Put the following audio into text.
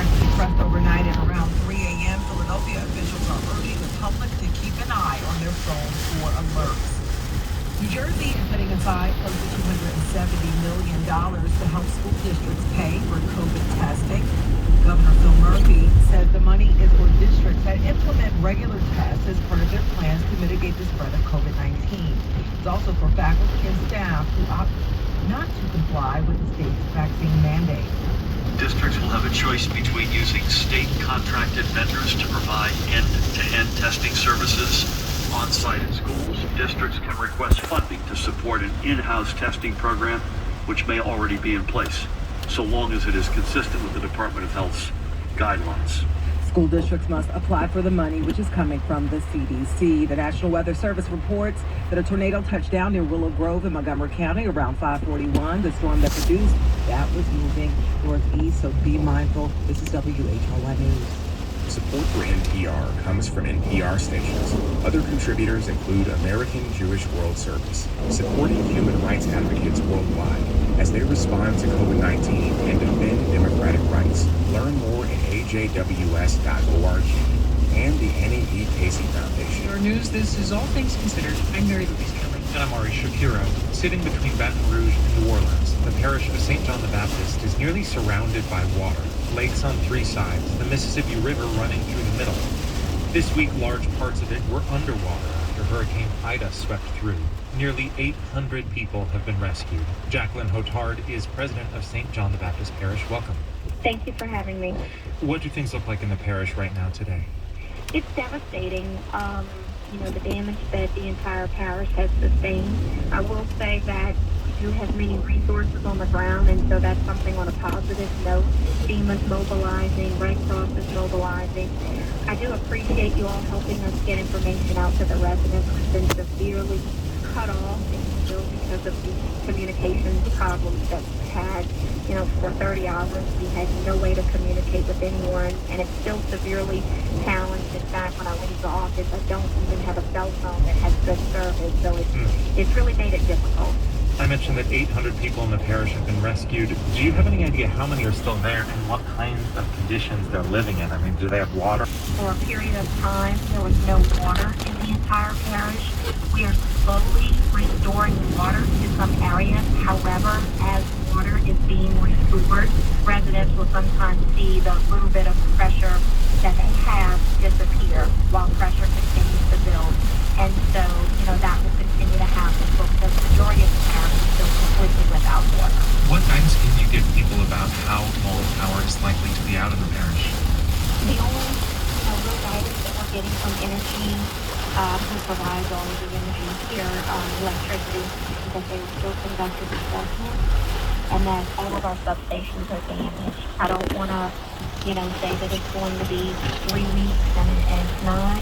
actually pressed overnight at around 3 a.m. Philadelphia officials are urging the public to keep an eye on their phones for alerts. New Jersey is putting aside close to $270 million to help school districts pay for COVID testing. Governor Phil Murphy says the money is for districts that implement regular tests as part of their plans to mitigate the spread of COVID-19. It's also for faculty and staff who opt not to comply with the state's vaccine mandate. Districts will have a choice between using state contracted vendors to provide end-to-end testing services on-site at schools. Districts can request funding to support an in-house testing program, which may already be in place, so long as it is consistent with the Department of Health's guidelines. School districts must apply for the money, which is coming from the CDC. The National Weather Service reports that a tornado touched down near Willow Grove in Montgomery County around 5:41. The storm that produced that was moving northeast, so be mindful. This is WHOI News. Support for NPR comes from NPR stations. Other contributors include American Jewish World Service, supporting human rights advocates worldwide as they respond to COVID-19 and defend democratic rights. Learn more at ajws.org and the Annie E. Casey Foundation. Our news, this is All Things Considered. I'm Mary Louise Kelly. And I'm Ari Shapiro. Sitting between Baton Rouge and New Orleans, the parish of St. John the Baptist is nearly surrounded by water. Lakes on three sides, the Mississippi River running through the middle. This week, large parts of it were underwater after Hurricane Ida swept through. Nearly 800 people have been rescued. Jacqueline Hotard is president of St. John the Baptist Parish. Welcome. Thank you for having me. What do things look like in the parish right now today? It's devastating, the damage that the entire parish has sustained. I will say that we do have many resources on the ground, and so that's something on a positive note. FEMA's mobilizing, Red Cross is mobilizing. I do appreciate you all helping us get information out to the residents who've been severely cut off and still because of the communications problems that we had. For 30 hours, we had no way to communicate with anyone, and it's still severely challenged. In fact, when I leave the office, I don't even have a cell phone that has good service, so it's really made it difficult. I mentioned that 800 people in the parish have been rescued. Do you have any idea how many are still there and what kinds of conditions they're living in? I mean, do they have water? For a period of time, there was no water in the entire parish. We are slowly restoring water to some areas. However, as water is being restored, residents will sometimes see the little bit of pressure that they have disappear while pressure continues to build. And so, that will continue to happen, but the majority of the parish is still completely without water. What guidance can you give people about how mobile power is likely to be out in the parish? The only real guidance that we're getting from Energy, who provides all of the energy here, electricity, is that they will still conduct assessments and that all of our substations are damaged. I don't want to, say that it's going to be 3 weeks and it's not.